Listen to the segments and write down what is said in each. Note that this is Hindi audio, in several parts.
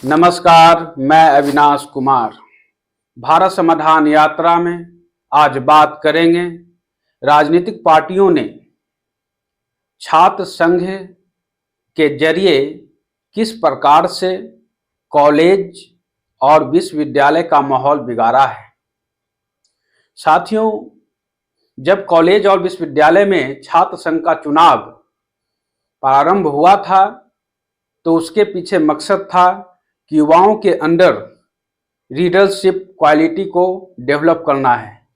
नमस्कार, मैं अविनाश कुमार। भारत समाधान यात्रा में आज बात करेंगे राजनीतिक पार्टियों ने छात्र संघ के जरिए किस प्रकार से कॉलेज और विश्वविद्यालय का माहौल बिगाड़ा है। साथियों, जब कॉलेज और विश्वविद्यालय में छात्र संघ का चुनाव प्रारंभ हुआ था तो उसके पीछे मकसद था कि युवाओं के अंदर लीडरशिप क्वालिटी को डेवलप करना है,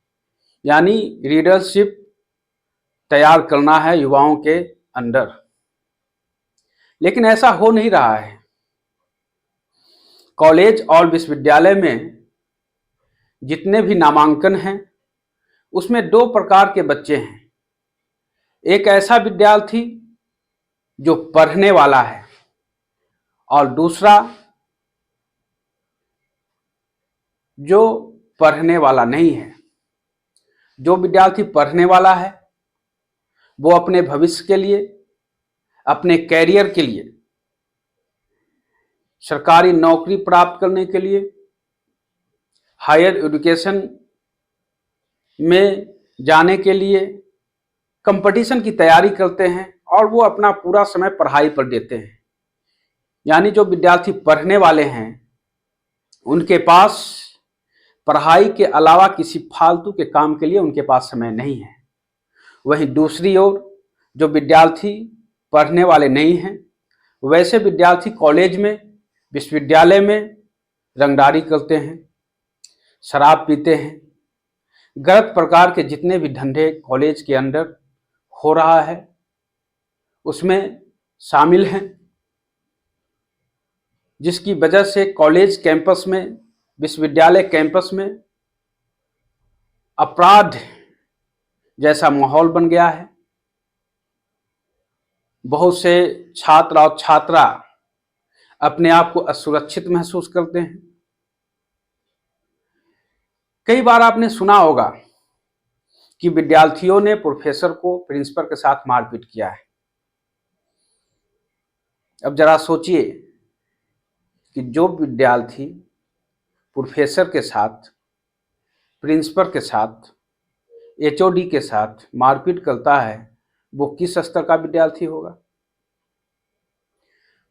यानी लीडरशिप तैयार करना है युवाओं के अंदर। लेकिन ऐसा हो नहीं रहा है। कॉलेज और विश्वविद्यालय में जितने भी नामांकन हैं उसमें दो प्रकार के बच्चे हैं। एक ऐसा विद्यार्थी जो पढ़ने वाला है और दूसरा जो पढ़ने वाला नहीं है। जो विद्यार्थी पढ़ने वाला है वो अपने भविष्य के लिए, अपने कैरियर के लिए, सरकारी नौकरी प्राप्त करने के लिए, हायर एजुकेशन में जाने के लिए कंपटीशन की तैयारी करते हैं और वो अपना पूरा समय पढ़ाई पर देते हैं। यानी जो विद्यार्थी पढ़ने वाले हैं उनके पास पढ़ाई के अलावा किसी फालतू के काम के लिए उनके पास समय नहीं है। वहीं दूसरी ओर जो विद्यार्थी पढ़ने वाले नहीं हैं वैसे विद्यार्थी कॉलेज में, विश्वविद्यालय में रंगदारी करते हैं, शराब पीते हैं, गलत प्रकार के जितने भी धंधे कॉलेज के अंदर हो रहा है उसमें शामिल हैं, जिसकी वजह से कॉलेज कैंपस में, विश्वविद्यालय कैंपस में अपराध जैसा माहौल बन गया है। बहुत से छात्र और छात्रा अपने आप को असुरक्षित महसूस करते हैं। कई बार आपने सुना होगा कि विद्यार्थियों ने प्रोफेसर को प्रिंसिपल के साथ मारपीट किया है। अब जरा सोचिए कि जो विद्यार्थी प्रोफेसर के साथ, प्रिंसिपल के साथ, एचओडी के साथ मारपीट करता है वो किस स्तर का विद्यार्थी होगा।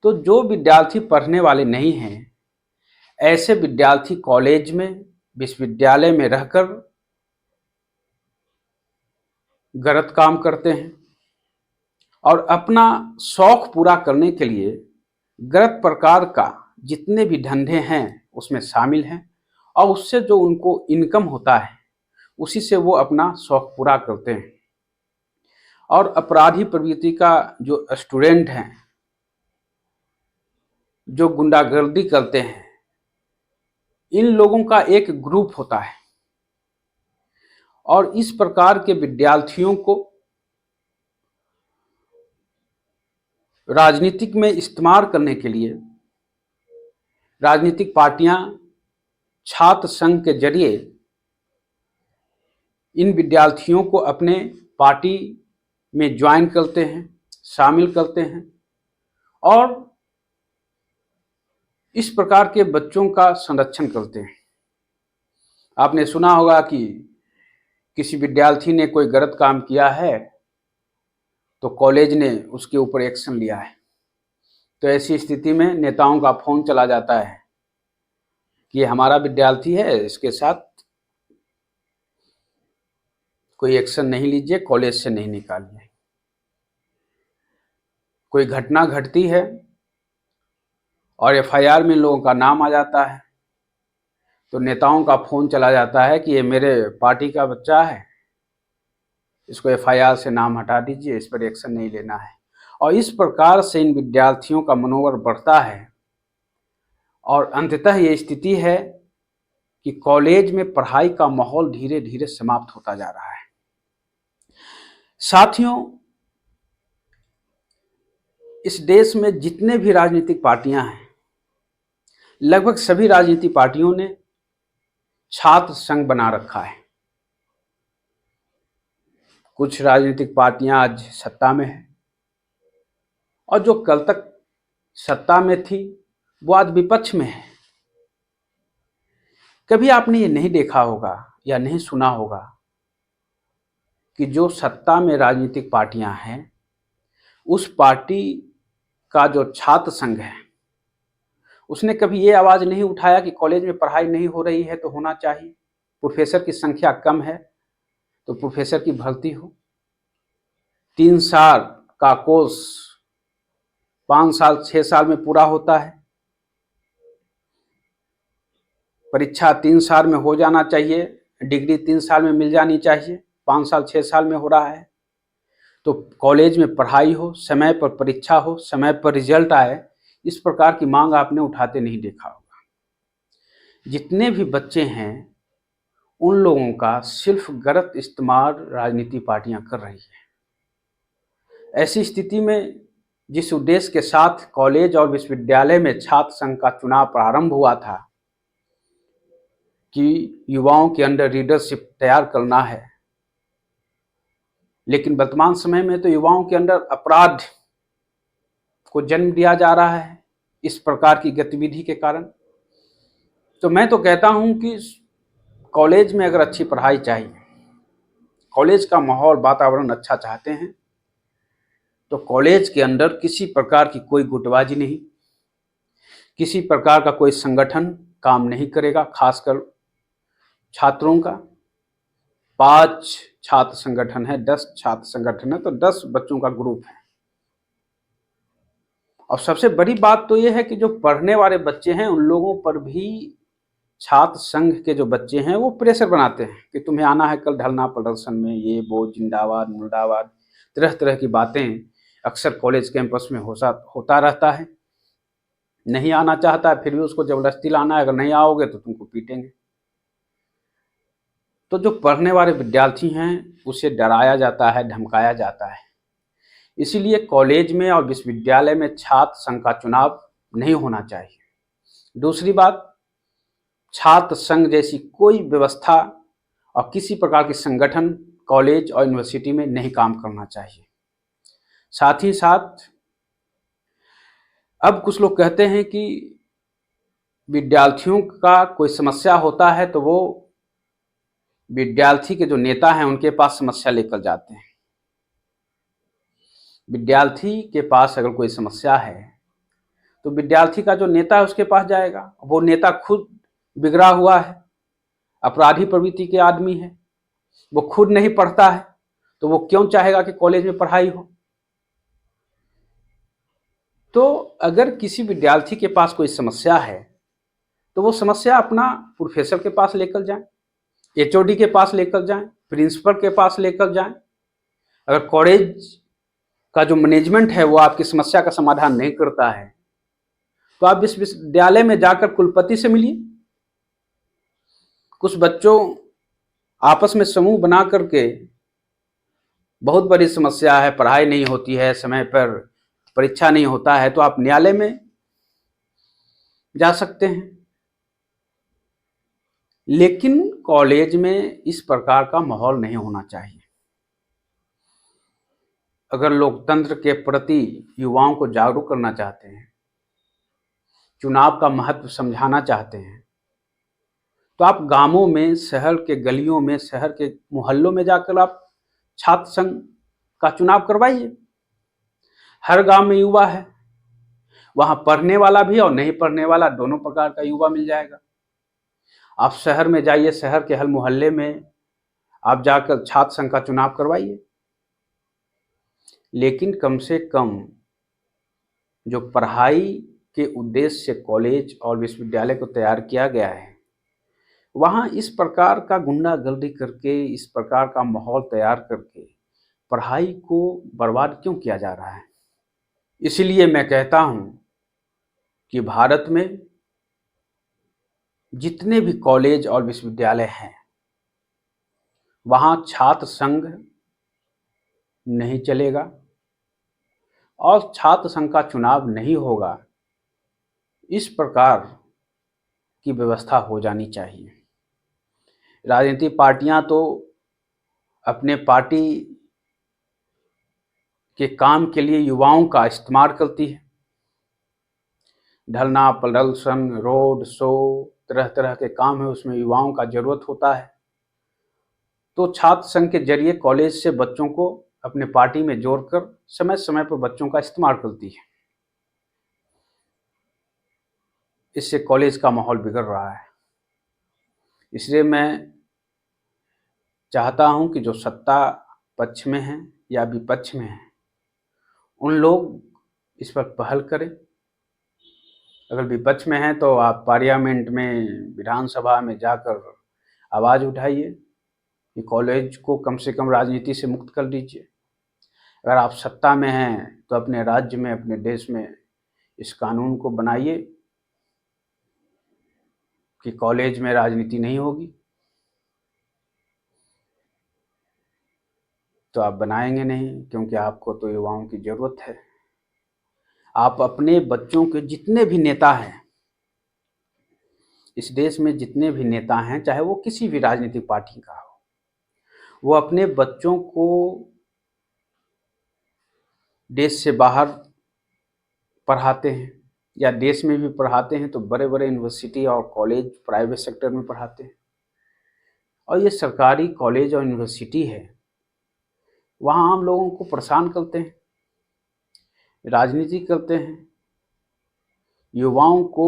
तो जो विद्यार्थी पढ़ने वाले नहीं हैं ऐसे विद्यार्थी कॉलेज में, विश्वविद्यालय में रहकर गलत काम करते हैं और अपना शौक पूरा करने के लिए गलत प्रकार का जितने भी धंधे हैं उसमें शामिल हैं और उससे जो उनको इनकम होता है उसी से वो अपना शौक पूरा करते हैं। और अपराधी प्रवृत्ति का जो स्टूडेंट हैं, जो गुंडागर्दी करते हैं, इन लोगों का एक ग्रुप होता है और इस प्रकार के विद्यार्थियों को राजनीतिक में इस्तेमाल करने के लिए राजनीतिक पार्टियां छात्र संघ के जरिए इन विद्यार्थियों को अपने पार्टी में ज्वाइन करते हैं, शामिल करते हैं और इस प्रकार के बच्चों का संरक्षण करते हैं। आपने सुना होगा कि किसी विद्यार्थी ने कोई गलत काम किया है तो कॉलेज ने उसके ऊपर एक्शन लिया है। तो ऐसी स्थिति में नेताओं का फोन चला जाता है कि ये हमारा विद्यार्थी है, इसके साथ कोई एक्शन नहीं लीजिए, कॉलेज से नहीं निकालिए। कोई घटना घटती है और एफआईआर में लोगों का नाम आ जाता है तो नेताओं का फोन चला जाता है कि ये मेरे पार्टी का बच्चा है, इसको एफआईआर से नाम हटा दीजिए, इस पर एक्शन नहीं लेना है। और इस प्रकार से इन विद्यार्थियों का मनोबल बढ़ता है और अंततः ये स्थिति है कि कॉलेज में पढ़ाई का माहौल धीरे धीरे समाप्त होता जा रहा है। साथियों, इस देश में जितने भी राजनीतिक पार्टियां हैं लगभग सभी राजनीतिक पार्टियों ने छात्र संघ बना रखा है। कुछ राजनीतिक पार्टियां आज सत्ता में हैं और जो कल तक सत्ता में थी वो आज विपक्ष में है। कभी आपने ये नहीं देखा होगा या नहीं सुना होगा कि जो सत्ता में राजनीतिक पार्टियां हैं, उस पार्टी का जो छात्र संघ है, उसने कभी ये आवाज नहीं उठाया कि कॉलेज में पढ़ाई नहीं हो रही है तो होना चाहिए, प्रोफेसर की संख्या कम है तो प्रोफेसर की भर्ती हो, 3 साल का कोर्स 5 साल 6 साल में पूरा होता है, परीक्षा 3 साल में हो जाना चाहिए, डिग्री 3 साल में मिल जानी चाहिए, 5 साल 6 साल में हो रहा है। तो कॉलेज में पढ़ाई हो, समय पर परीक्षा हो, समय पर रिजल्ट आए, इस प्रकार की मांग आपने उठाते नहीं देखा होगा। जितने भी बच्चे हैं उन लोगों का सिर्फ गलत इस्तेमाल राजनीति पार्टियां कर रही है। ऐसी स्थिति में जिस उद्देश्य के साथ कॉलेज और विश्वविद्यालय में छात्र संघ का चुनाव प्रारंभ हुआ था कि युवाओं के अंदर लीडरशिप तैयार करना है, लेकिन वर्तमान समय में तो युवाओं के अंदर अपराध को जन्म दिया जा रहा है इस प्रकार की गतिविधि के कारण। तो मैं तो कहता हूं कि कॉलेज में अगर अच्छी पढ़ाई चाहिए, कॉलेज का माहौल वातावरण अच्छा चाहते हैं, तो कॉलेज के अंदर किसी प्रकार की कोई गुटबाजी नहीं, किसी प्रकार का कोई संगठन काम नहीं करेगा। खासकर छात्रों का 5 छात्र संगठन है, 10 छात्र संगठन है, तो 10 बच्चों का ग्रुप है। और सबसे बड़ी बात तो यह है कि जो पढ़ने वाले बच्चे हैं उन लोगों पर भी छात्र संघ के जो बच्चे हैं वो प्रेशर बनाते हैं कि तुम्हें आना है कल धरना प्रदर्शन में, ये वो जिंदाबाद मुर्दाबाद, तरह तरह की बातें अक्सर कॉलेज कैंपस में होता रहता है। नहीं आना चाहता है फिर भी उसको जबरदस्ती लाना है, अगर नहीं आओगे तो तुमको पीटेंगे। तो जो पढ़ने वाले विद्यार्थी हैं उसे डराया जाता है, धमकाया जाता है। इसीलिए कॉलेज में और विश्वविद्यालय में छात्र संघ का चुनाव नहीं होना चाहिए। दूसरी बात, छात्र संघ जैसी कोई व्यवस्था और किसी प्रकार की संगठन कॉलेज और यूनिवर्सिटी में नहीं काम करना चाहिए। साथ ही साथ अब कुछ लोग कहते हैं कि विद्यार्थियों का कोई समस्या होता है तो वो विद्यार्थी के जो नेता हैं उनके पास समस्या लेकर जाते हैं। विद्यार्थी के पास अगर कोई समस्या है तो विद्यार्थी का जो नेता है उसके पास जाएगा। वो नेता खुद बिगड़ा हुआ है, अपराधी प्रवृत्ति के आदमी है, वो खुद नहीं पढ़ता है तो वो क्यों चाहेगा कि कॉलेज में पढ़ाई हो। तो अगर किसी विद्यार्थी के पास कोई समस्या है तो वो समस्या अपना प्रोफेसर के पास लेकर जाएं, एचओडी के पास लेकर जाएं, प्रिंसिपल के पास लेकर जाएं। अगर कॉलेज का जो मैनेजमेंट है वो आपकी समस्या का समाधान नहीं करता है तो आप विश्वविद्यालय में जाकर कुलपति से मिलिए। कुछ बच्चों आपस में समूह बना करके बहुत बड़ी समस्या है, पढ़ाई नहीं होती है, समय पर परीक्षा नहीं होता है, तो आप न्यायालय में जा सकते हैं। लेकिन कॉलेज में इस प्रकार का माहौल नहीं होना चाहिए। अगर लोकतंत्र के प्रति युवाओं को जागरूक करना चाहते हैं, चुनाव का महत्व समझाना चाहते हैं, तो आप गांवों में, शहर के गलियों में, शहर के मोहल्लों में जाकर आप छात्र संघ का चुनाव करवाइए। हर गांव में युवा है, वहां पढ़ने वाला भी और नहीं पढ़ने वाला दोनों प्रकार का युवा मिल जाएगा। आप शहर में जाइए, शहर के हर मोहल्ले में आप जाकर छात्र संघ का चुनाव करवाइए। लेकिन कम से कम जो पढ़ाई के उद्देश्य से कॉलेज और विश्वविद्यालय को तैयार किया गया है, वहां इस प्रकार का गुंडागर्दी करके, इस प्रकार का माहौल तैयार करके पढ़ाई को बर्बाद क्यों किया जा रहा है। इसलिए मैं कहता हूं कि भारत में जितने भी कॉलेज और विश्वविद्यालय हैं वहां छात्र संघ नहीं चलेगा और छात्र संघ का चुनाव नहीं होगा, इस प्रकार की व्यवस्था हो जानी चाहिए। राजनीतिक पार्टियां तो अपने पार्टी के काम के लिए युवाओं का इस्तेमाल करती है। धरना प्रदर्शन, रोड शो, तरह तरह के काम है, उसमें युवाओं का जरूरत होता है। तो छात्र संघ के जरिए कॉलेज से बच्चों को अपने पार्टी में जोड़कर समय समय पर बच्चों का इस्तेमाल करती है। इससे कॉलेज का माहौल बिगड़ रहा है। इसलिए मैं चाहता हूं कि जो सत्ता पक्ष में है या विपक्ष में है, उन लोग इस पर पहल करें। अगर विपक्ष में है तो आप पार्लियामेंट में, विधानसभा में जाकर आवाज़ उठाइए कि कॉलेज को कम से कम राजनीति से मुक्त कर दीजिए। अगर आप सत्ता में हैं तो अपने राज्य में, अपने देश में इस कानून को बनाइए कि कॉलेज में राजनीति नहीं होगी। तो आप बनाएंगे नहीं, क्योंकि आपको तो युवाओं की ज़रूरत है। आप अपने बच्चों के जितने भी नेता हैं इस देश में, जितने भी नेता हैं, चाहे वो किसी भी राजनीतिक पार्टी का हो, वो अपने बच्चों को देश से बाहर पढ़ाते हैं या देश में भी पढ़ाते हैं तो बड़े बड़े यूनिवर्सिटी और कॉलेज प्राइवेट सेक्टर में पढ़ाते हैं। और ये सरकारी कॉलेज और यूनिवर्सिटी है, वहाँ आम लोगों को परेशान करते हैं, राजनीति करते हैं, युवाओं को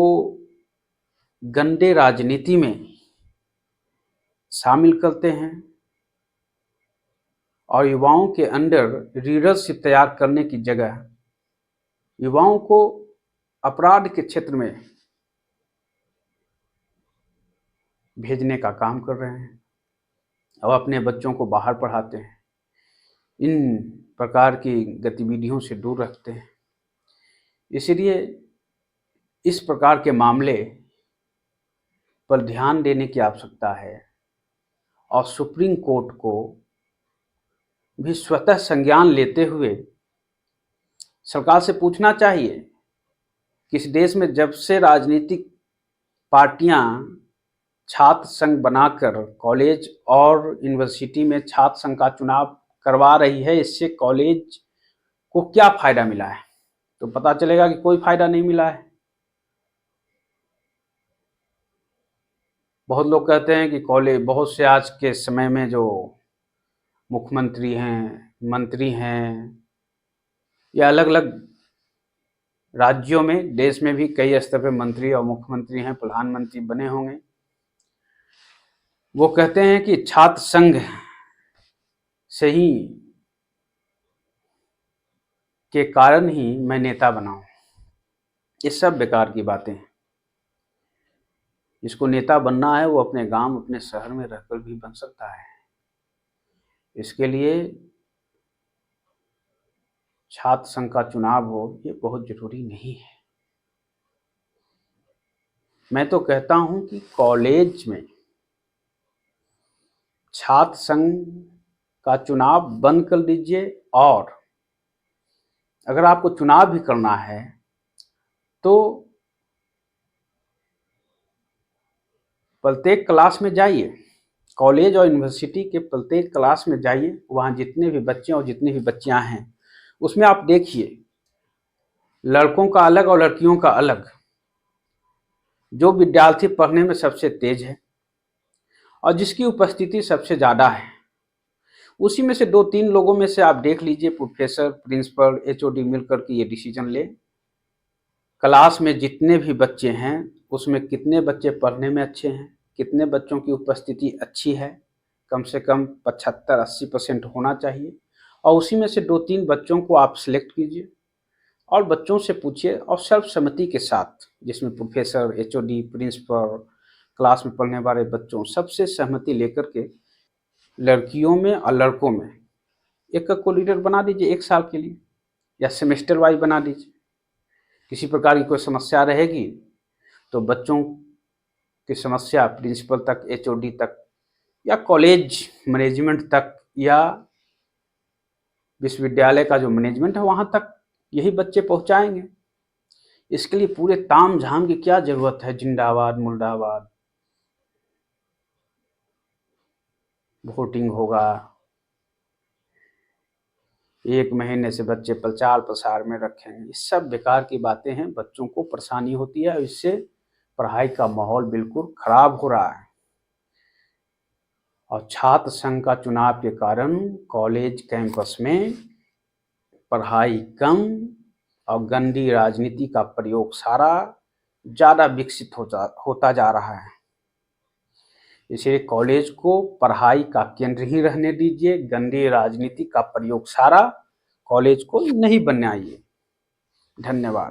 गंदे राजनीति में शामिल करते हैं और युवाओं के अंदर लीडरशिप तैयार करने की जगह युवाओं को अपराध के क्षेत्र में भेजने का काम कर रहे हैं और अपने बच्चों को बाहर पढ़ाते हैं। इन प्रकार की गतिविधियों से दूर रखते हैं। इसलिए इस प्रकार के मामले पर ध्यान देने की आवश्यकता है और सुप्रीम कोर्ट को भी स्वतः संज्ञान लेते हुए सरकार से पूछना चाहिए कि इस देश में जब से राजनीतिक पार्टियां छात्र संघ बनाकर कॉलेज और यूनिवर्सिटी में छात्र संघ का चुनाव करवा रही है, इससे कॉलेज को क्या फायदा मिला है? तो पता चलेगा कि कोई फायदा नहीं मिला है। बहुत लोग कहते हैं कि कॉलेज, बहुत से आज के समय में जो मुख्यमंत्री हैं, मंत्री हैं, या अलग अलग राज्यों में, देश में भी कई स्तर पर मंत्री और मुख्यमंत्री हैं, प्रधानमंत्री बने होंगे, वो कहते हैं कि छात्र संघ से ही के कारण ही मैं नेता बना हूं। ये सब बेकार की बातें हैं। जिसको नेता बनना है वो अपने गांव, अपने शहर में रहकर भी बन सकता है। इसके लिए छात्र संघ का चुनाव हो, ये बहुत जरूरी नहीं है। मैं तो कहता हूं कि कॉलेज में छात्र संघ का चुनाव बंद कर दीजिए, और अगर आपको चुनाव भी करना है तो प्रत्येक क्लास में जाइए, कॉलेज और यूनिवर्सिटी के प्रत्येक क्लास में जाइए, वहाँ जितने भी बच्चे और जितनी भी बच्चियां हैं उसमें आप देखिए, लड़कों का अलग और लड़कियों का अलग। जो विद्यार्थी पढ़ने में सबसे तेज है और जिसकी उपस्थिति सबसे ज़्यादा है, उसी में से 2-3 लोगों में से आप देख लीजिए, प्रोफेसर, प्रिंसिपल, एचओडी मिलकर के ये डिसीजन ले, क्लास में जितने भी बच्चे हैं उसमें कितने बच्चे पढ़ने में अच्छे हैं, कितने बच्चों की उपस्थिति अच्छी है, कम से कम 75-80% होना चाहिए, और उसी में से 2-3 बच्चों को आप सिलेक्ट कीजिए और बच्चों से पूछिए, और सर्वसम्मति के साथ, जिसमें प्रोफेसर, एचओडी, प्रिंसिपल, क्लास में पढ़ने वाले बच्चों, सबसे सहमति लेकर के लड़कियों में और लड़कों में एक को लीडर बना दीजिए 1 साल के लिए, या सेमेस्टर वाइज बना दीजिए। किसी प्रकार की कोई समस्या रहेगी तो बच्चों की समस्या प्रिंसिपल तक, एचओडी तक, या कॉलेज मैनेजमेंट तक, या विश्वविद्यालय का जो मैनेजमेंट है वहाँ तक यही बच्चे पहुँचाएंगे। इसके लिए पूरे ताम झाम की क्या जरूरत है? जिंदाबाद मुर्दाबाद, वोटिंग होगा, 1 महीने से बच्चे प्रचार प्रसार में रखेंगे। ये सब बेकार की बातें हैं, बच्चों को परेशानी होती है और इससे पढ़ाई का माहौल बिल्कुल खराब हो रहा है। और छात्र संघ का चुनाव के कारण कॉलेज कैंपस में पढ़ाई कम और गंदी राजनीति का प्रयोग सारा ज़्यादा विकसित होता जा रहा है। इसलिए कॉलेज को पढ़ाई का केंद्र ही रहने दीजिए, गंदी राजनीति का प्रयोग सारा कॉलेज को नहीं बनाइए। धन्यवाद।